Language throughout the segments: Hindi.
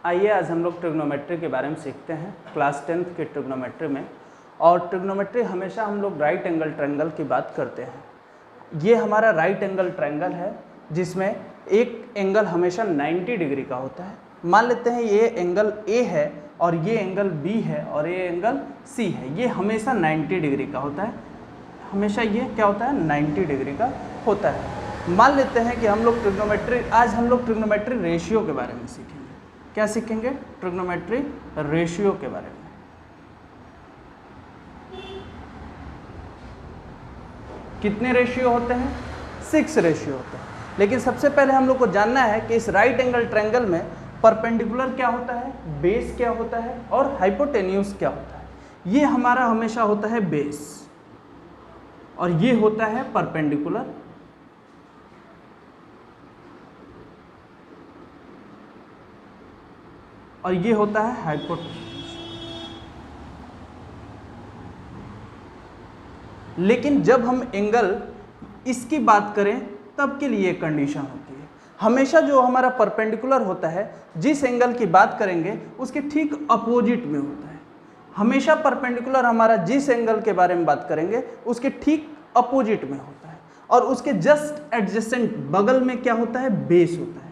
आइए आज हम लोग ट्रिग्नोमेट्री के बारे में सीखते हैं क्लास 10th के ट्रिग्नोमेट्री में। और ट्रिग्नोमेट्री हमेशा हम लोग राइट एंगल ट्रायंगल की बात करते हैं। ये हमारा राइट एंगल ट्रायंगल है जिसमें एक एंगल हमेशा 90 डिग्री का होता है। मान लेते हैं ये एंगल A है और ये एंगल B है और ये एंगल C है। ये हमेशा 90 डिग्री का होता है, हमेशा ये क्या होता है 90 डिग्री का होता है। मान लेते हैं कि हम लोग आज हम लोग ट्रिग्नोमेट्री रेशियो के बारे में सीखेंगे। क्या सीखेंगे? ट्रिग्नोमेट्री रेशियो के बारे में। कितने रेशियो होते हैं? 6 रेशियो होते हैं। लेकिन सबसे पहले हम लोग को जानना है कि इस राइट एंगल ट्रायंगल में परपेंडिकुलर क्या होता है, बेस क्या होता है और हाइपोटेन्यूज क्या होता है। ये हमारा हमेशा होता है बेस और ये होता है परपेंडिकुलर। और ये होता है हाइपोटेन्यूज। लेकिन जब हम एंगल इसकी बात करें तब के लिए कंडीशन होती है। हमेशा जो हमारा परपेंडिकुलर होता है, जिस एंगल की बात करेंगे उसके ठीक अपोजिट में होता है। हमेशा परपेंडिकुलर हमारा जिस एंगल के बारे में बात करेंगे उसके ठीक अपोजिट में होता है और उसके जस्ट एडजेसेंट बगल में क्या होता है? बेस होता है।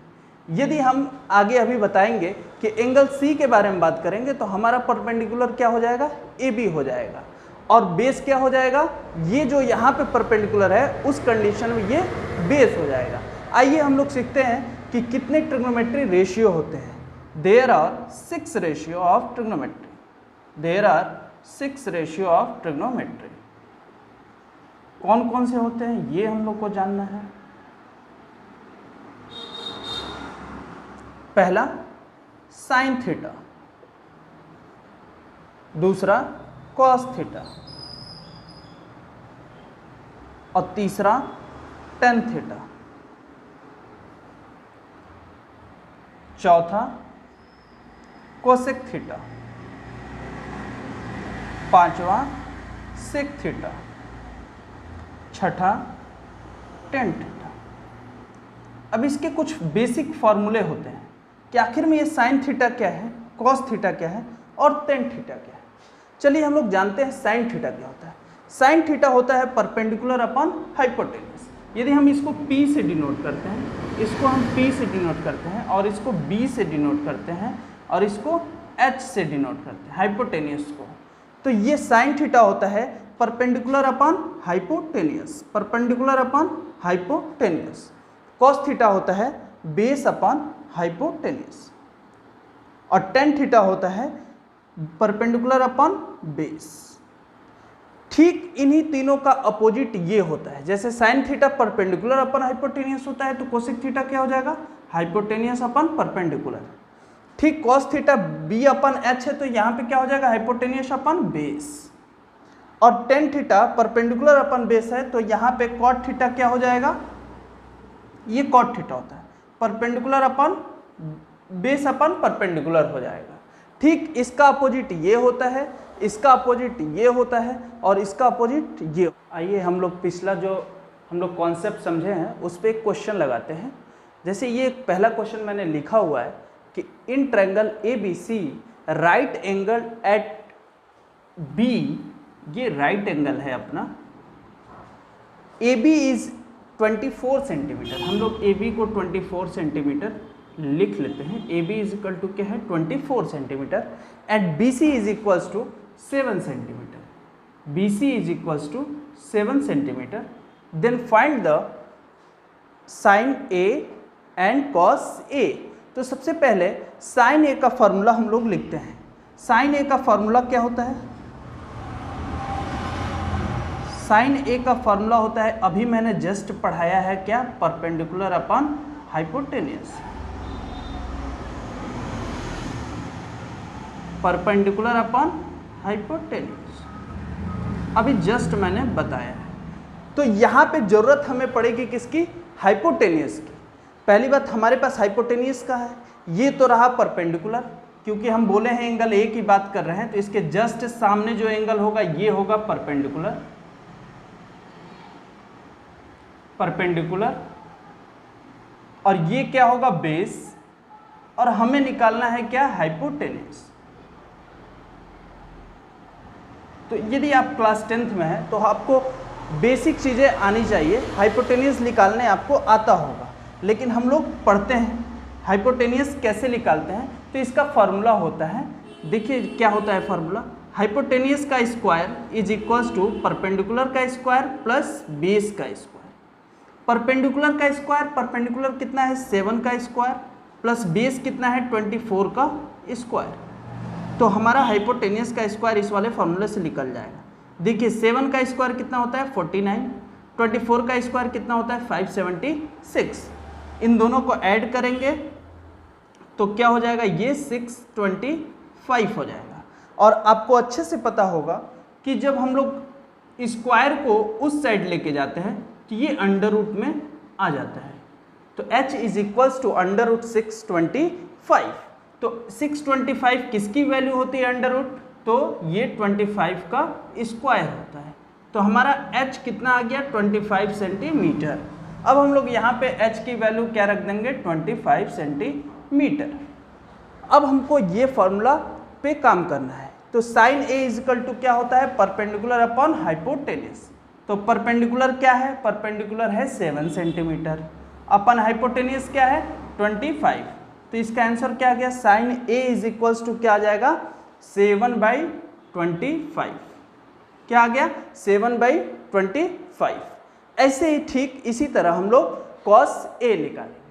यदि हम आगे अभी बताएंगे कि एंगल सी के बारे में बात करेंगे तो हमारा परपेंडिकुलर क्या हो जाएगा? ए बी हो जाएगा और बेस क्या हो जाएगा? ये जो यहाँ पे परपेंडिकुलर है उस कंडीशन में ये बेस हो जाएगा। आइए हम लोग सीखते हैं कि कितने ट्रिग्नोमेट्री रेशियो होते हैं। There are 6 ratio of trigonometry. There are 6 ratio of trigonometry. कौन कौन से होते हैं ये हम लोग को जानना है। पहला साइन थीटा, दूसरा कॉस थीटा और तीसरा टेन थीटा, चौथा कोसेक थीटा, पांचवा सेक थीटा, छठा टेन थीटा। अब इसके कुछ बेसिक फॉर्मूले होते हैं कि आखिर में ये साइन थीटा क्या है, कॉस थीटा क्या है और टेन थीटा क्या है। चलिए हम लोग जानते हैं साइन थीटा क्या होता है। साइन थीटा होता है परपेंडिकुलर अपॉन हाइपोटेन्यूज। यदि हम इसको P से डिनोट करते हैं, इसको हम P से डिनोट करते हैं और इसको B से डिनोट करते हैं और इसको H से डिनोट करते हैं हाइपोटेन्यूज को, तो ये साइन थीटा होता है perpendicular upon hypotenuse, perpendicular upon hypotenuse. Cos theta होता है बेस अपॉन हाइपोटेन्यूज और टेन थीटा होता है परपेंडिकुलर अपॉन बेस। ठीक इन्हीं तीनों का अपोजिट ये होता है। जैसे sine theta perpendicular upon hypotenuse होता है तो कोसेक थीटा क्या हो जाएगा? Hypotenuse upon perpendicular. ठीक cos theta B upon H है तो यहाँ पे क्या हो जाएगा? Hypotenuse upon base. और tan theta perpendicular upon base है तो यहाँ पे कॉट थीटा क्या हो जाएगा? ये कॉट थीटा होता है perpendicular upon base upon perpendicular हो जाएगा। ठीक इसका अपोजिट ये होता है, इसका अपोजिट ये होता है और इसका अपोजिट ये। आइए हम लोग पिछला जो हम लोग कॉन्सेप्ट समझे हैं उस पर एक क्वेश्चन लगाते हैं। जैसे ये पहला क्वेश्चन मैंने लिखा हुआ है कि in triangle ABC right angle at B, ये राइट एंगल है अपना। AB is 24 centimetre. हम लोग AB को 24 सेंटीमीटर लिख लेते हैं। AB इज इक्वल टू क्या है? 24 centimetre and BC is equals to 7 centimetre. BC is equals to 7 centimetre. Then find the sine A and cos A। तो सबसे पहले साइन A का फॉर्मूला हम लोग लिखते हैं। साइन A का फॉर्मूला क्या होता है? साइन A का फॉर्मूला होता है, अभी मैंने जस्ट पढ़ाया है क्या? Perpendicular upon hypotenuse. Perpendicular upon hypotenuse अभी जस्ट मैंने बताया है। तो यहाँ पे जरूरत हमें पड़ेगी किसकी? हाइपोटेन्यूज की। पहली बात हमारे पास हाइपोटेन्यूज का है, ये तो रहा परपेंडिकुलर, क्योंकि हम बोले हैं एंगल A की बात कर रहे हैं तो इसके जस्ट सामने जो एंगल होगा ये होगा परपेंडिकुलर। परपेंडिकुलर और ये क्या होगा? बेस। और हमें निकालना है क्या, हाइपोटेनियस। तो यदि आप क्लास 10th में हैं तो आपको बेसिक चीज़ें आनी चाहिए। हाइपोटेनियस निकालने आपको आता होगा, लेकिन हम लोग पढ़ते हैं हाइपोटेनियस कैसे निकालते हैं। तो इसका फार्मूला होता है, देखिए क्या होता है फार्मूला, हाइपोटेनियस का square is equals to perpendicular का स्क्वायर प्लस बेस का स्क्वायर। परपेंडिकुलर का स्क्वायर, परपेंडिकुलर कितना है 7 का स्क्वायर, प्लस बेस कितना है 24 का स्क्वायर। तो हमारा हाइपोटेनियस का स्क्वायर इस वाले फार्मूले से निकल जाएगा। देखिए 7 का स्क्वायर कितना होता है 49, 24 का स्क्वायर कितना होता है 576। इन दोनों को ऐड करेंगे तो क्या हो जाएगा, ये 625 हो जाएगा। और आपको अच्छे से पता होगा कि जब हम लोग स्क्वायर को उस साइड लेके जाते हैं तो ये अंडर रूट में आ जाता है। तो h is equals to under root 625। तो 625 किसकी वैल्यू होती है अंडर रूट, तो ये 25 का स्क्वायर होता है। तो हमारा h कितना आ गया 25 सेंटीमीटर। अब हम लोग यहाँ पे h की वैल्यू क्या रख देंगे 25 सेंटीमीटर। अब हमको ये फॉर्मूला पे काम करना है। तो साइन a इजिकल टू क्या होता है, परपेंडिकुलर अपॉन हाइपोटेनियस। तो परपेंडिकुलर क्या है, परपेंडिकुलर है 7 सेंटीमीटर, अपन हाइपोटेनियस क्या है 25। तो इसका आंसर क्या आ गया, sine a is equals to क्या आ जाएगा 7/25। क्या आ गया 7/25। ऐसे ही ठीक इसी तरह हम लोग cos a निकालेंगे।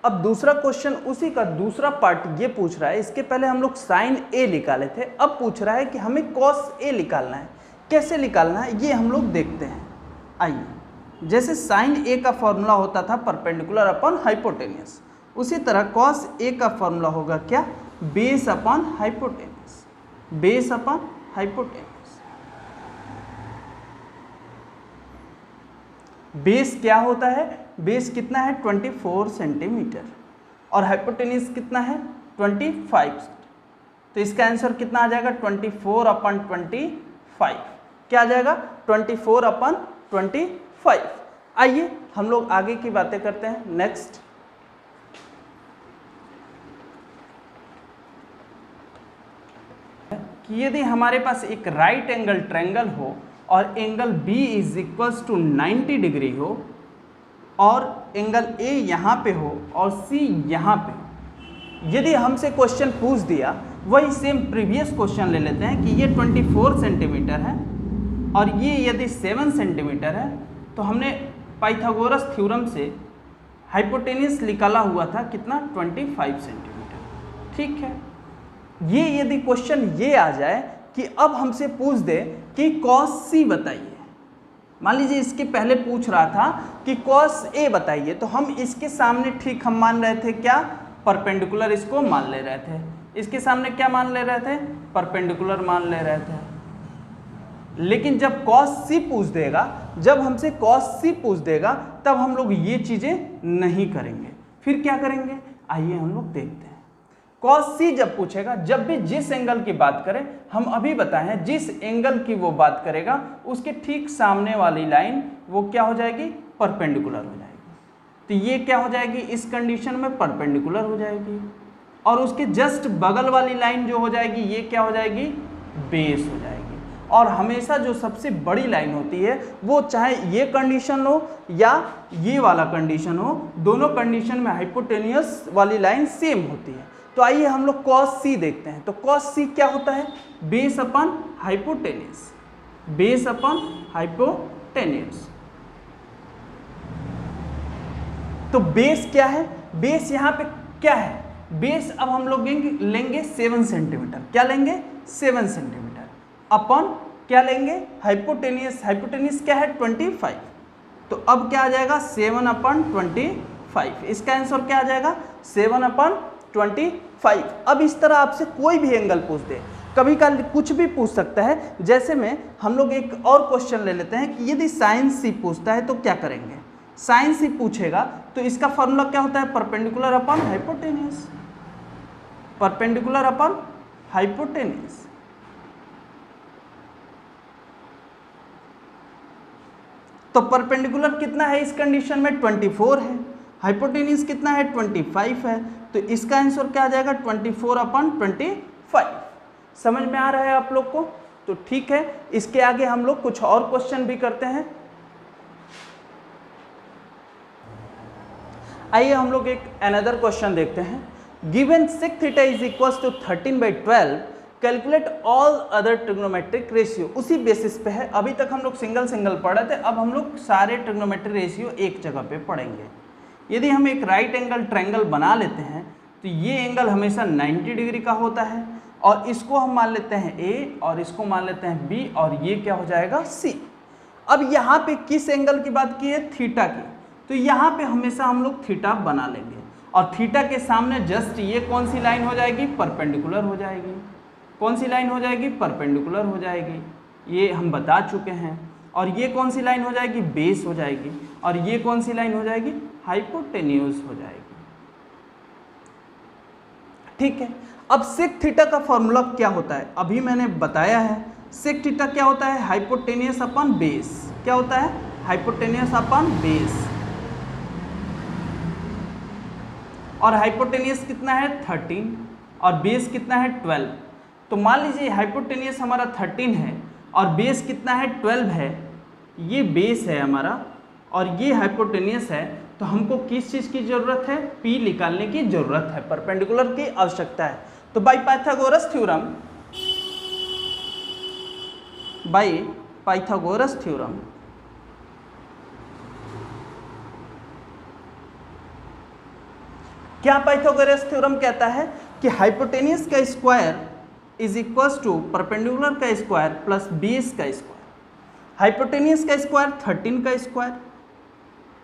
अब दूसरा क्वेश्चन उसी का दूसरा पार्ट ये पूछ रहा है, इसके पहले हम लोग साइन a निकाले थे, अब पूछ रहा है कि हमें cos a निकालना है। कैसे निकालना है ये हम लोग देखते हैं। आइए, जैसे साइन a का फॉर्मूला होता था परपेंडिकुलर अपॉन हाइपोटेनियस, उसी तरह cos a का फॉर्मूला होगा क्या, base upon hypotenuse. Base upon hypotenuse. Base क्या होता है, बेस कितना है 24 सेंटीमीटर और हाइपोटेनियस कितना है 25। तो इसका आंसर कितना आ जाएगा 24/25। क्या आ जाएगा 24/25। आइए हम लोग आगे की बातें करते हैं। नेक्स्ट, कि यदि हमारे पास एक राइट एंगल ट्रायंगल हो और angle B is equals to 90 degree हो और एंगल A यहाँ पे हो और C यहाँ पे हो। यदि हमसे क्वेश्चन पूछ दिया, वही सेम प्रीवियस क्वेश्चन ले लेते हैं कि ये 24 सेंटीमीटर है और ये यदि 7 सेंटीमीटर है, तो हमने पाइथागोरस थ्योरम से हाइपोटेनियस निकाला हुआ था कितना 25 सेंटीमीटर। ठीक है, ये यदि क्वेश्चन ये आ जाए कि अब हमसे पूछ दे कि cos C बताइए, मान लीजिए इसके पहले पूछ रहा था कि cos A बताइए, तो हम इसके सामने ठीक हम मान रहे थे क्या, परपेंडिकुलर इसको मान ले रहे थे। इसके सामने क्या मान ले रहे थे, परपेंडिकुलर मान ले रहे थे। लेकिन जब cos C पूछ देगा, जब हमसे cos C पूछ देगा, तब हम लोग ये चीज़ें नहीं करेंगे। फिर क्या करेंगे, आइए हम लोग देखते हैं। cos C जब पूछेगा, जब भी जिस एंगल की बात करें, हम अभी बताए हैं जिस एंगल की वो बात करेगा उसके ठीक सामने वाली लाइन वो क्या हो जाएगी, परपेंडिकुलर हो जाएगी। तो ये क्या हो जाएगी, इस कंडीशन में परपेंडिकुलर हो जाएगी। और उसके जस्ट बगल वाली लाइन जो हो जाएगी ये क्या हो जाएगी, बेस हो जाएगी। और हमेशा जो सबसे बड़ी लाइन होती है वो चाहे ये कंडीशन हो या ये वाला कंडीशन हो, दोनों कंडीशन में हाइपोटेनियस वाली लाइन सेम होती है। तो आइए हम लोग cos C देखते हैं। तो cos C क्या होता है, base upon hypotenuse. Base upon hypotenuse. तो बेस क्या है, बेस यहाँ पे क्या है, बेस अब हम लोग लेंगे 7 सेंटीमीटर। क्या लेंगे 7 सेंटीमीटर अपॉन क्या लेंगे, हाइपोटेनियस। हाइपोटेनियस क्या है 25। तो अब क्या आ जाएगा 7/25। इसका आंसर क्या आ जाएगा 7/25। अब इस तरह आपसे कोई भी एंगल पूछ दे, कभी का कुछ भी पूछ सकता है। जैसे में हम लोग एक और क्वेश्चन ले लेते हैं कि यदि साइन C पूछता है तो क्या करेंगे। साइन C पूछेगा तो इसका फॉर्मूला क्या होता है, perpendicular upon hypotenuse. Perpendicular upon hypotenuse. तो परपेंडिकुलर कितना है इस कंडीशन में 24 है, हाइपोटेन्यूज कितना है 25 है, तो इसका आंसर क्या आ जाएगा 24/25। समझ में आ रहा है आप लोग को? तो ठीक है, इसके आगे हम लोग कुछ और क्वेश्चन भी करते हैं। आइए हम लोग एक अनदर क्वेश्चन देखते हैं। Given sec theta is equal to 13/12, calculate all other trigonometric ratio. उसी बेसिस पे है, अभी तक हम लोग सिंगल सिंगल पढ़े थे, अब हम लोग सारे ट्रिग्नोमेट्रिक रेशियो एक जगह पे पढ़ेंगे। यदि हम एक राइट एंगल ट्रायंगल बना लेते हैं तो ये एंगल हमेशा 90 डिग्री का होता है, और इसको हम मान लेते हैं ए और इसको मान लेते हैं बी, और ये क्या हो जाएगा सी। अब यहाँ पे किस एंगल की बात की है? थीटा की। तो यहाँ पे हमेशा हम लोग थीटा बना लेंगे, और थीटा के सामने जस्ट ये कौन सी लाइन हो जाएगी? परपेंडिकुलर हो जाएगी। कौन सी लाइन हो जाएगी? परपेंडिकुलर हो जाएगी, ये हम बता चुके हैं। और ये कौन सी लाइन हो जाएगी? बेस हो जाएगी। और ये कौन सी लाइन हो जाएगी? हाइपोटेन्यूज हो जाएगी। ठीक है, अब सेक थीटा का फॉर्मूला क्या होता है? अभी मैंने बताया है, सेक थीटा क्या होता है? Hypotenuse upon base. क्या होता है? Hypotenuse upon base. और हाइपोटेन्यूज कितना है? 13, और बेस कितना है? 12। तो मान लीजिए हाइपोटेन्यूज हमारा 13 है और बेस कितना है? 12 है। ये बेस है हमारा और ये हाइपोटेन्यूज है, तो हमको किस चीज़ की ज़रूरत है? P निकालने की ज़रूरत है, परपेंडिकुलर की आवश्यकता है। तो बाय पाइथागोरस थ्योरम क्या पाइथागोरस थ्योरम कहता है कि हाइपोटेन्यूज का square is equals to perpendicular का स्क्वायर प्लस बेस का स्क्वायर। हाइपोटेन्यूज का स्क्वायर 13 का square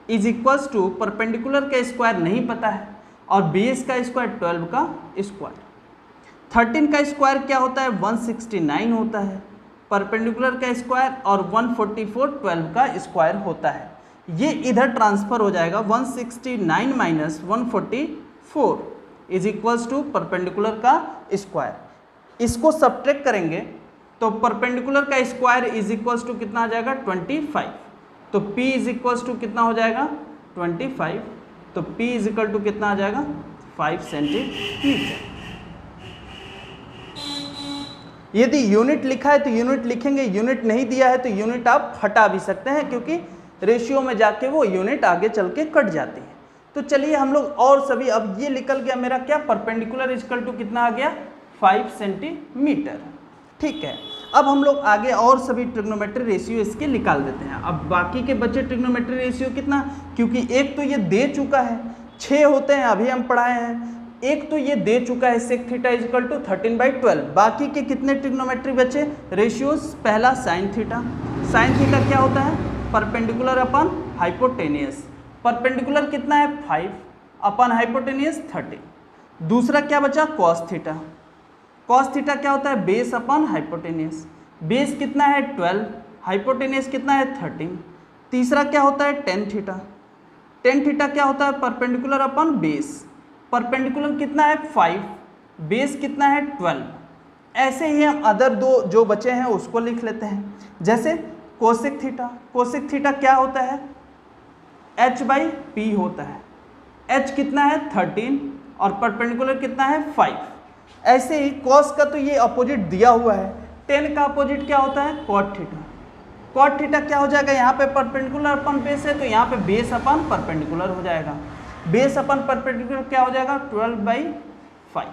is equals to perpendicular का स्क्वायर नहीं पता है, और बेस का स्क्वायर 12 का स्क्वायर। 13 का स्क्वायर क्या होता है? 169 होता है। परपेंडिकुलर का स्क्वायर और 144 12 का स्क्वायर होता है। ये इधर ट्रांसफर हो जाएगा, 169 minus 144 is equals to perpendicular का स्क्वायर। इसको सब्ट्रैक्ट करेंगे तो परपेंडिकुलर का स्क्वायर इज इक्वल्स टू कितना आ जाएगा? 25। तो P इज इक्वल्स टू कितना हो जाएगा? 25। तो P इज इक्वल टू कितना आ जाएगा? 5 सेंटीमीटर। यदि यूनिट लिखा है तो यूनिट लिखेंगे, यूनिट नहीं दिया है तो यूनिट आप हटा भी सकते हैं, क्योंकि रेशियो में जाके वो यूनिट आगे चल के कट जाती है। तो चलिए हम लोग और सभी, अब ये निकल गया मेरा क्या? परपेंडिकुलर इक्वल टू कितना आ गया? 5 सेंटीमीटर। ठीक है, अब हम लोग आगे और सभी ट्रिग्नोमेट्री रेशियो इसके निकाल देते हैं। अब बाकी के बचे ट्रिग्नोमेट्री रेशियो कितना, क्योंकि एक तो ये दे चुका है, 6 होते हैं अभी हम पढ़ाए हैं, एक तो ये दे चुका है sec theta is equal to 13/12। बाकी के कितने ट्रिग्नोमेट्री बचे रेशियोज? पहला साइन थीटा। साइन थीटा क्या होता है? Perpendicular upon hypotenuse. परपेंडिकुलर कितना है? 5 अपॉन हाइपोटेनियस 30। दूसरा क्या बचा? Cos theta. कॉस थीटा क्या होता है? Base upon hypotenuse. बेस कितना है? 12, हाइपोटेनियस कितना है? 13। तीसरा क्या होता है? Tan theta. टेन थीटा क्या होता है? Perpendicular upon base. परपेंडिकुलर कितना है? 5, बेस कितना है? 12। ऐसे ही हम अदर दो जो बचे हैं उसको लिख लेते हैं, जैसे कोसेक थीटा। कोसेक थीटा क्या होता है? h/p होता है। h कितना है? 13, और परपेंडिकुलर कितना है? 5। ऐसे ही कॉस का तो ये अपोजिट दिया हुआ है, टेन का अपोजिट क्या होता है? Cot theta. कॉट थीटा क्या हो जाएगा? यहाँ पे परपेंडिकुलर अपन बेस है तो यहाँ पे बेस अपन परपेंडिकुलर हो जाएगा। बेस अपन परपेंडिकुलर क्या हो जाएगा? 12/5।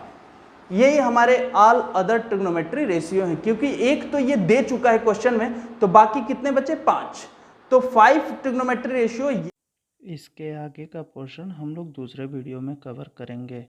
यही हमारे ऑल अदर ट्रिग्नोमेट्री रेशियो हैं, क्योंकि एक तो ये दे चुका है क्वेश्चन में, तो बाकी कितने बचे? 5। तो 5 ट्रिग्नोमेट्री रेशियो। इसके आगे का पोर्शन हम लोग दूसरे वीडियो में कवर करेंगे।